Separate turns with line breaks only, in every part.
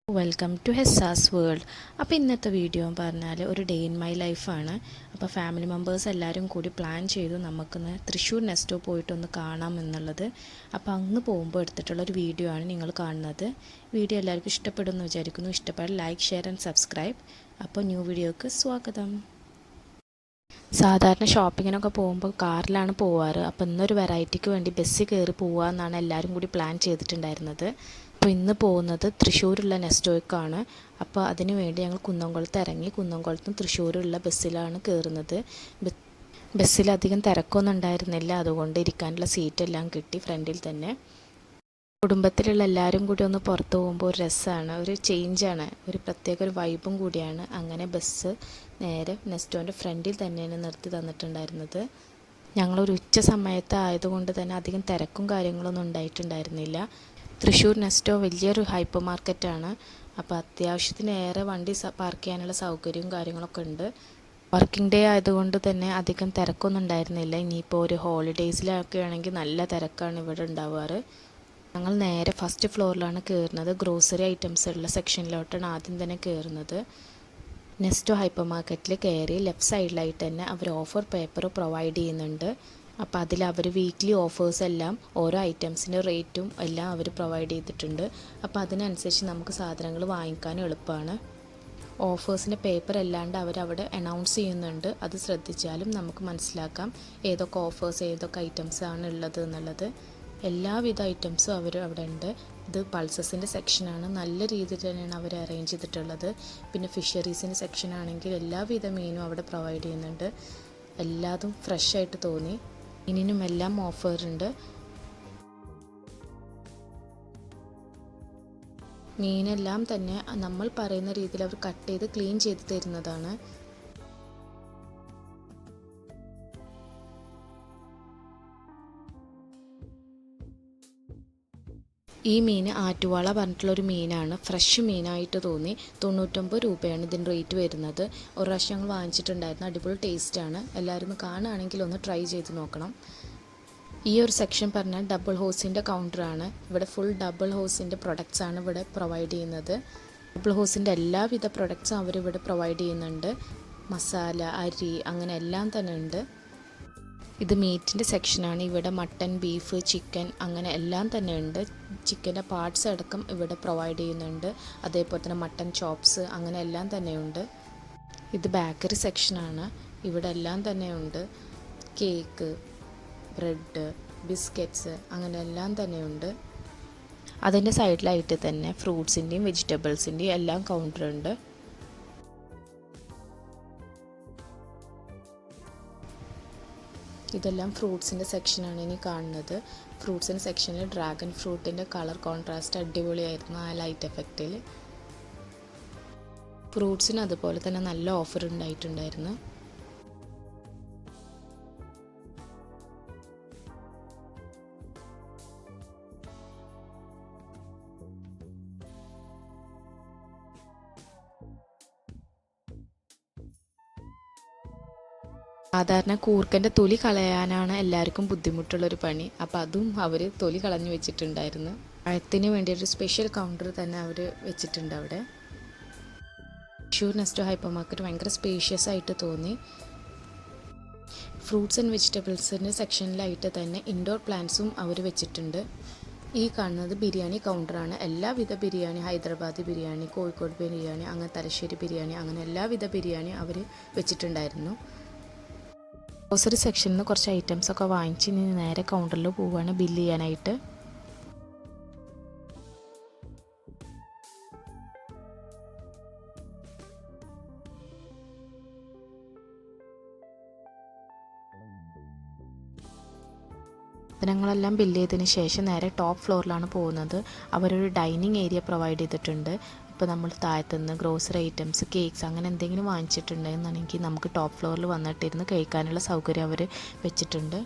Welcome to ഹെസ്സാസ് world. അപ്പോൾ ഇന്നത്തെ video പറഞ്ഞാൽ ഒരു ഡേ ഇൻ മൈ ലൈഫാണ്. അപ്പോൾ ഫാമിലി മെമ്പേഴ്സ് എല്ലാവരും കൂടി പ്ലാൻ ചെയ്തു നമുക്കിന്ന് തൃശ്ശൂർ നെസ്റ്റോ പോയിട്ടൊന്ന് കാണാം എന്നുള്ളത്. അപ്പോൾ അങ്ങ് പോകുമ്പോൾ എടുത്തിട്ടുള്ളൊരു വീഡിയോ ആണ് നിങ്ങൾ കാണുന്നത്. വീഡിയോ എല്ലാവർക്കും ഇഷ്ടപ്പെടുമെന്ന് വിചാരിക്കുന്നു. ഇഷ്ടപ്പെട്ടാൽ ലൈക്ക്, ഷെയർ ആൻഡ് സബ്സ്ക്രൈബ്. അപ്പോൾ ന്യൂ വീഡിയോക്ക് സ്വാഗതം. സാധാരണ ഷോപ്പിങ്ങിനൊക്കെ പോകുമ്പോൾ കാറിലാണ് പോവാറ്. അപ്പോൾ ഇന്നൊരു വെറൈറ്റിക്ക് വേണ്ടി ബസ്സിൽ കയറി പോകാമെന്നാണ് എല്ലാവരും കൂടി പ്ലാൻ ചെയ്തിട്ടുണ്ടായിരുന്നത്. അപ്പോൾ ഇന്ന് പോകുന്നത് തൃശ്ശൂരുള്ള നെസ്റ്റോയ്ക്കാണ്. അപ്പോൾ അതിന് വേണ്ടി ഞങ്ങൾ കുന്നംകുളത്ത് ഇറങ്ങി കുന്നംകുളത്ത് നിന്ന് തൃശ്ശൂരുള്ള ബസ്സിലാണ് കയറുന്നത്. ബസ്സിലധികം തിരക്കൊന്നും ഉണ്ടായിരുന്നില്ല, അതുകൊണ്ട് ഇരിക്കാനുള്ള സീറ്റെല്ലാം കിട്ടി ഫ്രണ്ടിൽ തന്നെ. കുടുംബത്തിലുള്ള എല്ലാവരും കൂടി ഒന്ന് പുറത്ത് പോകുമ്പോൾ ഒരു രസമാണ്, ഒരു ചേഞ്ചാണ്, ഒരു പ്രത്യേക ഒരു വൈബും കൂടിയാണ്. അങ്ങനെ ബസ് നേരെ നെസ്റ്റോൻ്റെ ഫ്രണ്ടിൽ തന്നെയാണ് നിർത്തി തന്നിട്ടുണ്ടായിരുന്നത്. ഞങ്ങളൊരു ഉച്ച സമയത്ത് ആയതുകൊണ്ട് തന്നെ അധികം തിരക്കും കാര്യങ്ങളൊന്നും ഉണ്ടായിട്ടുണ്ടായിരുന്നില്ല. തൃശ്ശൂർ നെസ്റ്റോ വലിയൊരു ഹൈപ്പർ മാർക്കറ്റാണ്. അപ്പോൾ അത്യാവശ്യത്തിനേറെ വണ്ടി പാർക്ക് ചെയ്യാനുള്ള സൗകര്യവും കാര്യങ്ങളൊക്കെ ഉണ്ട്. വർക്കിംഗ് ഡേ ആയതുകൊണ്ട് തന്നെ അധികം തിരക്കൊന്നും ഉണ്ടായിരുന്നില്ല. ഇനിയിപ്പോൾ ഒരു ഹോളിഡേയ്സിലൊക്കെ ആണെങ്കിൽ നല്ല തിരക്കാണ് ഇവിടെ ഉണ്ടാവാറ്. ഞങ്ങൾ നേരെ ഫസ്റ്റ് ഫ്ലോറിലാണ് കയറുന്നത്. ഗ്രോസറി ഐറ്റംസ് ഉള്ള സെക്ഷനിലോട്ടാണ് ആദ്യം തന്നെ കയറുന്നത്. നെസ്റ്റോ ഹൈപ്പർ മാർക്കറ്റിൽ കയറി ലെഫ്റ്റ് സൈഡിലായിട്ട് തന്നെ അവർ ഓഫർ പേപ്പർ പ്രൊവൈഡ് ചെയ്യുന്നുണ്ട്. അപ്പോൾ അതിൽ അവർ വീക്ക്ലി ഓഫേഴ്സ് എല്ലാം ഓരോ ഐറ്റംസിൻ്റെ റേറ്റും എല്ലാം അവർ പ്രൊവൈഡ് ചെയ്തിട്ടുണ്ട്. അപ്പോൾ അതിനനുസരിച്ച് നമുക്ക് സാധനങ്ങൾ വാങ്ങിക്കാനും എളുപ്പമാണ്. ഓഫേഴ്സിൻ്റെ പേപ്പർ അല്ലാണ്ട് അവരവിടെ അനൗൺസ് ചെയ്യുന്നുണ്ട്. അത് ശ്രദ്ധിച്ചാലും നമുക്ക് മനസ്സിലാക്കാം ഏതൊക്കെ ഓഫേഴ്സ് ഏതൊക്കെ ഐറ്റംസ് ആണ് ഉള്ളത് എന്നുള്ളത്. എല്ലാവിധ ഐറ്റംസും അവർ അവിടെ ഉണ്ട്. ഇത് പൾസസിൻ്റെ സെക്ഷനാണ്. നല്ല രീതിയിൽ തന്നെയാണ് അവർ അറേഞ്ച് ചെയ്തിട്ടുള്ളത്. പിന്നെ ഫിഷറീസിൻ്റെ സെക്ഷനാണെങ്കിൽ എല്ലാവിധ മീനും അവിടെ പ്രൊവൈഡ് ചെയ്യുന്നുണ്ട്. എല്ലാതും ഫ്രഷ് ആയിട്ട് തോന്നി. മീനിനും എല്ലാം ഓഫറുണ്ട്. മീനെല്ലാം തന്നെ നമ്മൾ പറയുന്ന രീതിയിൽ അവർ കട്ട് ചെയ്ത് ക്ലീൻ ചെയ്ത് തരുന്നതാണ്. ഈ മീൻ ആറ്റുവാള പറഞ്ഞിട്ടുള്ളൊരു മീനാണ്. ഫ്രഷ് മീനായിട്ട് തോന്നി. 99 രൂപയാണ് ഇതിന് റേറ്റ് വരുന്നത്. ഒരു പ്രാവശ്യം ഞങ്ങൾ വാങ്ങിച്ചിട്ടുണ്ടായിരുന്നു. അടിപൊളി ടേസ്റ്റാണ്. എല്ലാവരും ഒന്ന് കാണുകയാണെങ്കിൽ ഒന്ന് ട്രൈ ചെയ്ത് നോക്കണം. ഈ ഒരു സെക്ഷൻ പറഞ്ഞാൽ ഡബിൾ ഹോസിൻ്റെ കൗണ്ടറാണ്. ഇവിടെ ഫുൾ ഡബിൾ ഹോസിൻ്റെ പ്രൊഡക്ട്സാണ് ഇവിടെ പ്രൊവൈഡ് ചെയ്യുന്നത്. ഡബിൾ ഹോസിൻ്റെ എല്ലാവിധ പ്രൊഡക്ട്സും അവരിവിടെ പ്രൊവൈഡ് ചെയ്യുന്നുണ്ട്. മസാല, അരി, അങ്ങനെ എല്ലാം തന്നെ ഉണ്ട്. ഇത് മീറ്റിൻ്റെ സെക്ഷനാണ്. ഇവിടെ മട്ടൻ, ബീഫ്, ചിക്കൻ അങ്ങനെ എല്ലാം തന്നെ ഉണ്ട്. ചിക്കൻ്റെ പാർട്സ് അടക്കം ഇവിടെ പ്രൊവൈഡ് ചെയ്യുന്നുണ്ട്. അതേപോലെ തന്നെ മട്ടൻ ചോപ്സ് അങ്ങനെ എല്ലാം തന്നെയുണ്ട്. ഇത് ബേക്കറി സെക്ഷനാണ്. ഇവിടെ എല്ലാം തന്നെയുണ്ട്. കേക്ക്, ബ്രെഡ്, ബിസ്ക്കറ്റ്സ് അങ്ങനെ എല്ലാം തന്നെയുണ്ട്. അതിൻ്റെ സൈഡിലായിട്ട് തന്നെ ഫ്രൂട്ട്സിൻ്റെയും വെജിറ്റബിൾസിൻ്റെയും എല്ലാം കൗണ്ടറുണ്ട്. ഇതെല്ലാം ഫ്രൂട്ട്സിൻ്റെ സെക്ഷനാണ് ഇനി കാണുന്നത്. ഫ്രൂട്ട്സിൻ്റെ സെക്ഷനിൽ ഡ്രാഗൺ ഫ്രൂട്ടിൻ്റെ കളർ കോൺട്രാസ്റ്റ് അടിപൊളിയായിരുന്നു ആ ലൈറ്റ് എഫക്റ്റിൽ. ഫ്രൂട്ട്സിന് അതുപോലെ തന്നെ നല്ല ഓഫർ ഉണ്ടായിട്ടുണ്ടായിരുന്നു. സാധാരണ കൂർക്കൻ്റെ തൊലി കളയാനാണ് എല്ലാവർക്കും ബുദ്ധിമുട്ടുള്ളൊരു പണി. അപ്പോൾ അതും അവർ തൊലി കളഞ്ഞു വെച്ചിട്ടുണ്ടായിരുന്നു. പഴത്തിന് വേണ്ടി ഒരു സ്പെഷ്യൽ കൗണ്ടർ തന്നെ അവർ വെച്ചിട്ടുണ്ട് അവിടെ. തൃശ്ശൂർ നെസ്റ്റോ ഹൈപ്പർ മാർക്കറ്റ് ഭയങ്കര സ്പേഷ്യസ് ആയിട്ട് തോന്നി. ഫ്രൂട്ട്സ് ആൻഡ് വെജിറ്റബിൾസിൻ്റെ സെക്ഷനിലായിട്ട് തന്നെ ഇൻഡോർ പ്ലാന്റ്സും അവർ വെച്ചിട്ടുണ്ട്. ഈ കാണുന്നത് ബിരിയാണി കൗണ്ടറാണ്. എല്ലാവിധ ബിരിയാണി, ഹൈദരാബാദി ബിരിയാണി, കോഴിക്കോട് ബിരിയാണി, അങ്ങനെ തലശ്ശേരി ബിരിയാണി, അങ്ങനെ എല്ലാവിധ ബിരിയാണി അവർ വെച്ചിട്ടുണ്ടായിരുന്നു. ഗ്രോസറി സെക്ഷനിൽ നിന്ന് കുറച്ച് ഐറ്റംസൊക്കെ വാങ്ങിച്ച് ഇനി നേരെ കൗണ്ടറിൽ പോവുകയാണ് ബില്ല് ചെയ്യാനായിട്ട്. സാധനങ്ങളെല്ലാം ബില്ല് ചെയ്തതിന് ശേഷം നേരെ ടോപ്പ് ഫ്ലോറിലാണ് പോകുന്നത്. അവരൊരു ഡൈനിങ് ഏരിയ പ്രൊവൈഡ് ചെയ്തിട്ടുണ്ട്. ഇപ്പോൾ നമ്മൾ താഴത്തുനിന്ന് ഗ്രോസറി ഐറ്റംസ്, കേക്ക്സ് അങ്ങനെ എന്തെങ്കിലും വാങ്ങിച്ചിട്ടുണ്ടെന്നുണ്ടെങ്കിൽ നമുക്ക് ടോപ്പ് ഫ്ലോറിൽ വന്നിട്ടിരുന്ന് കഴിക്കാനുള്ള സൗകര്യം അവർ വെച്ചിട്ടുണ്ട്.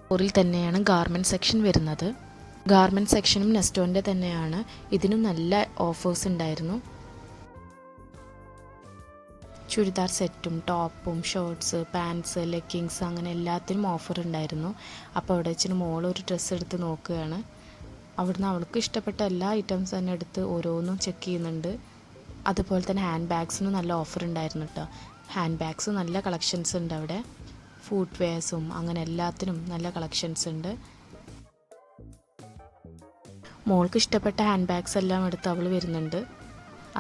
ഫ്ലോറിൽ തന്നെയാണ് ഗാർമെൻറ്റ് സെക്ഷൻ വരുന്നത്. ഗാർമെൻറ്റ് സെക്ഷനും നെസ്റ്റോൻ്റെ തന്നെയാണ്. ഇതിനും നല്ല ഓഫേഴ്സ് ഉണ്ടായിരുന്നു. ചുരിദാർ സെറ്റും ടോപ്പും ഷോർട്സ് പാൻറ്റ്സ് ലെഗിങ്സ് അങ്ങനെ എല്ലാത്തിനും ഓഫർ ഉണ്ടായിരുന്നു. അപ്പോൾ അവിടെ വെച്ചിട്ട് മോളൊരു ഡ്രസ്സ് എടുത്ത് നോക്കുകയാണ്. അവിടുന്ന് അവൾക്ക് ഇഷ്ടപ്പെട്ട എല്ലാ ഐറ്റംസ് തന്നെ എടുത്ത് ഓരോന്നും ചെക്ക് ചെയ്യുന്നുണ്ട്. അതുപോലെ തന്നെ ഹാൻഡ് ബാഗ്സിനും നല്ല ഓഫർ ഉണ്ടായിരുന്നു കേട്ടോ. ഹാൻഡ് ബാഗ്സ് നല്ല കളക്ഷൻസ് ഉണ്ട് അവിടെ. ഫുഡ് വെയർസും അങ്ങനെ എല്ലാത്തിനും നല്ല കളക്ഷൻസ് ഉണ്ട്. മോൾക്ക് ഇഷ്ടപ്പെട്ട ഹാൻഡ് ബാഗ്സ് എല്ലാം എടുത്ത് അവൾ വരുന്നുണ്ട്.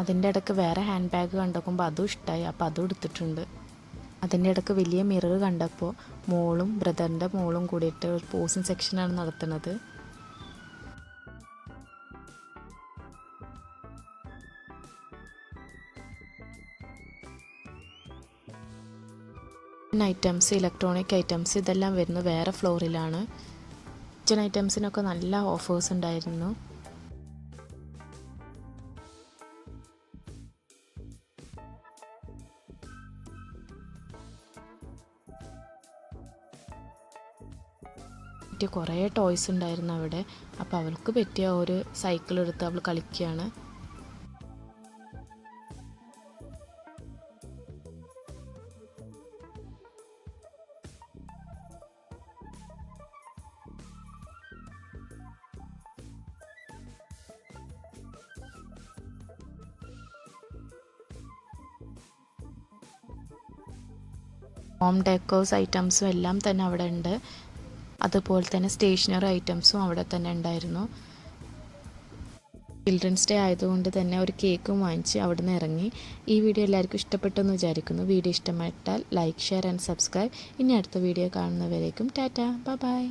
അതിൻ്റെ ഇടയ്ക്ക് വേറെ ഹാൻഡ് ബാഗ് കണ്ടപ്പോൾ അതും ഇഷ്ടമായി, അപ്പോൾ അതും എടുത്തിട്ടുണ്ട്. അതിൻ്റെ ഇടയ്ക്ക് വലിയ മിറർ കണ്ടപ്പോൾ മോളും ബ്രദറിൻ്റെ മോളും കൂടിയിട്ട് ഒരു പോസിങ് സെക്ഷനാണ് നടത്തുന്നത്. ഐറ്റംസ് ഇലക്ട്രോണിക് ഐറ്റംസ് ഇതെല്ലാം വരുന്നത് വേറെ ഫ്ലോറിലാണ്. കിച്ചൺ ഐറ്റംസിനൊക്കെ നല്ല ഓഫേഴ്സ് ഉണ്ടായിരുന്നു. കുറേ ടോയ്സ് ഉണ്ടായിരുന്നു അവിടെ. അപ്പോൾ അവൾക്ക് പറ്റിയ ഒരു സൈക്കിൾ എടുത്ത് അവൾ കളിക്കുകയാണ്. ഹോം ഡെക്കോസ് ഐറ്റംസും എല്ലാം തന്നെ അവിടെ ഉണ്ട്. അതുപോലെ തന്നെ സ്റ്റേഷനറി ഐറ്റംസും അവിടെ തന്നെ ഉണ്ടായിരുന്നു. ചിൽഡ്രൻസ് ഡേ ആയതുകൊണ്ട് തന്നെ ഒരു കേക്കും വാങ്ങിച്ച് അവിടെ നിന്ന് ഇറങ്ങി. ഈ വീഡിയോ എല്ലാവർക്കും ഇഷ്ടപ്പെട്ടെന്ന് വിചാരിക്കുന്നു. വീഡിയോ ഇഷ്ടപ്പെട്ടാൽ ലൈക്ക് ഷെയർ ആൻഡ് സബ്സ്ക്രൈബ്. ഇനി അടുത്ത വീഡിയോ കാണുന്നവരേക്കും ടാറ്റ ബൈ ബൈ.